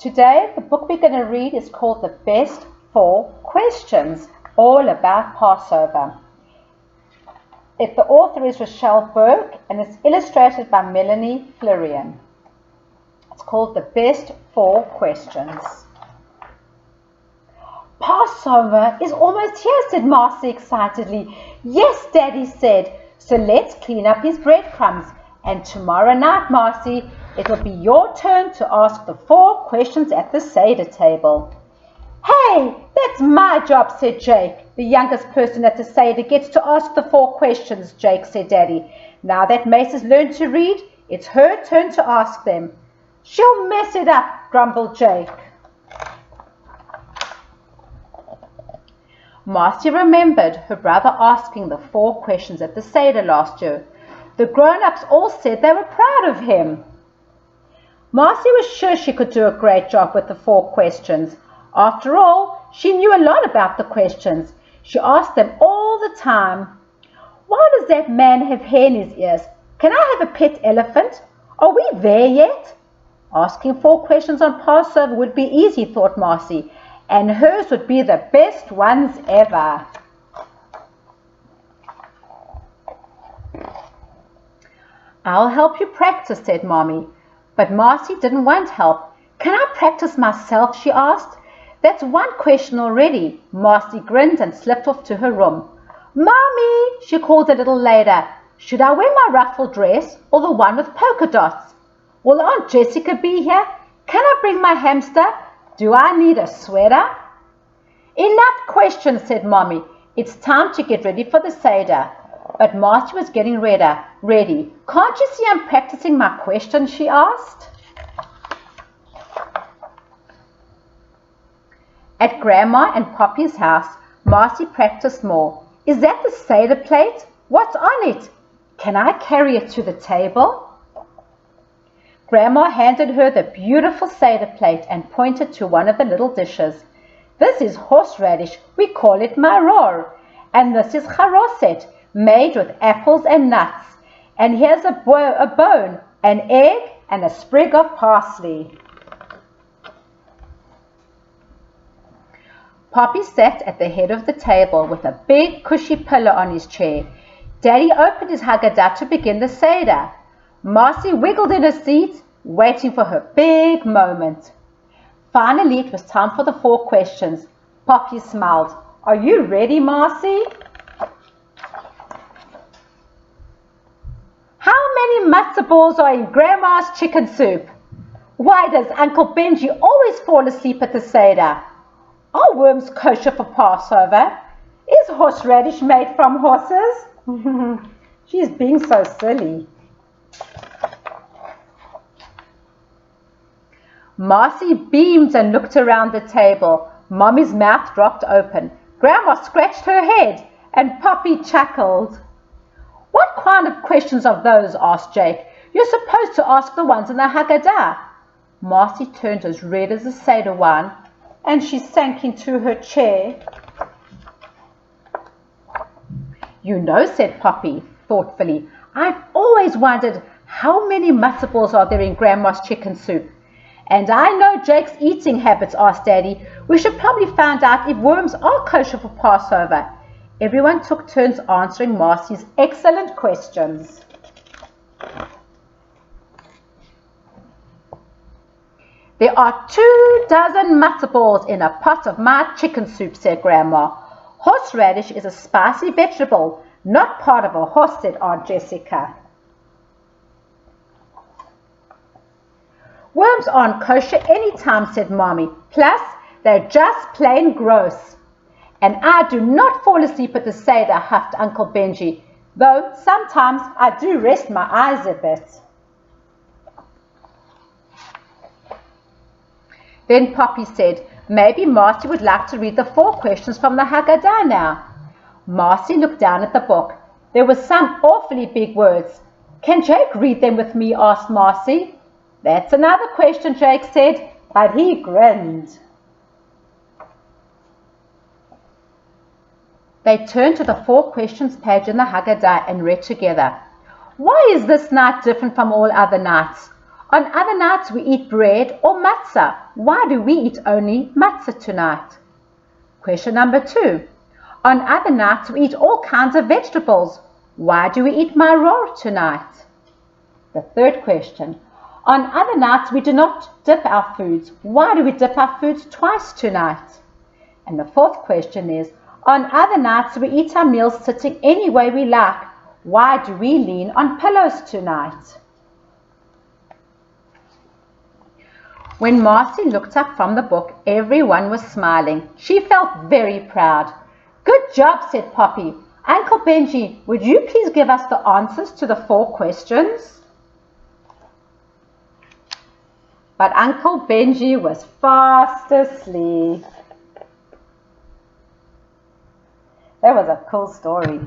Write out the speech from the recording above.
Today, the book we're going to read is called The Best 4 Questions, all about Passover. The author is Rochelle Burke and it's illustrated by Melanie Florian. It's called The Best 4 Questions. Passover is almost here, said Marcy excitedly. Yes, Daddy said, so let's clean up his breadcrumbs. And tomorrow night, Marcy, it'll be your turn to ask the 4 questions at the Seder table. Hey, that's my job, said Jake. The youngest person at the Seder gets to ask the 4 questions, Jake, said Daddy. Now that Mace has learned to read, it's her turn to ask them. She'll mess it up, grumbled Jake. Marcy remembered her brother asking the 4 questions at the Seder last year. The grown-ups all said they were proud of him. Marcy was sure she could do a great job with the 4 questions. After all, she knew a lot about the questions. She asked them all the time. Why does that man have hair in his ears? Can I have a pet elephant? Are we there yet? Asking 4 questions on Passover would be easy, thought Marcy, and hers would be the best ones ever. I'll help you practice, said Mommy. But Marcy didn't want help. Can I practice myself, she asked. That's 1 question already. Marcy grinned and slipped off to her room. Mommy, she called a little later, should I wear my ruffled dress or the one with polka dots? Will Aunt Jessica be here? Can I bring my hamster? Do I need a sweater? Enough questions, said Mommy. It's time to get ready for the Seder. But Marcy was getting ready. Can't you see I'm practicing my questions, she asked. At Grandma and Poppy's house, Marcy practiced more. Is that the Seder plate? What's on it? Can I carry it to the table? Grandma handed her the beautiful Seder plate and pointed to one of the little dishes. This is horseradish. We call it maror. And this is charoset, made with apples and nuts. And here's a bone, an egg, and a sprig of parsley. Poppy sat at the head of the table with a big cushy pillow on his chair. Daddy opened his Haggadah to begin the Seder. Marcy wiggled in her seat, waiting for her big moment. Finally, it was time for the 4 questions. Poppy smiled. Are you ready, Marcy? How many matzo balls are in Grandma's chicken soup? Why does Uncle Benji always fall asleep at the Seder? Are worms kosher for Passover? Is horseradish made from horses? She's being so silly. Marcy beamed and looked around the table. Mommy's mouth dropped open. Grandma scratched her head and Poppy chuckled. What kind of questions are those? Asked Jake. You're supposed to ask the ones in the Haggadah. Marcy turned as red as a Seder wine and she sank into her chair. You know, said Poppy thoughtfully, I've always wondered how many matzo balls are there in Grandma's chicken soup. And I know Jake's eating habits, asked Daddy. We should probably find out if worms are kosher for Passover. Everyone took turns answering Marcy's excellent questions. There are 24 matzo balls in a pot of my chicken soup, said Grandma. Horseradish is a spicy vegetable, not part of a horse, said Aunt Jessica. Worms aren't kosher anytime, said Mommy. Plus, they're just plain gross. And I do not fall asleep at the Seder, huffed Uncle Benji, though sometimes I do rest my eyes a bit. Then Poppy said, maybe Marcy would like to read the 4 questions from the Haggadah now. Marcy looked down at the book. There were some awfully big words. Can Jake read them with me? Asked Marcy. That's another question, Jake said, but he grinned. They turned to the 4 questions page in the Haggadah and read together. Why is this night different from all other nights? On other nights we eat bread or matzah. Why do we eat only matzah tonight? Question number 2. On other nights we eat all kinds of vegetables. Why do we eat maror tonight? The third question. On other nights we do not dip our foods. Why do we dip our foods twice tonight? And the fourth question is, on other nights we eat our meals sitting any way we like. Why do we lean on pillows tonight? When Marcy looked up from the book, everyone was smiling. She felt very proud. Good job, said Poppy. Uncle Benji, would you please give us the answers to the 4 questions? But Uncle Benji was fast asleep. That was a cool story.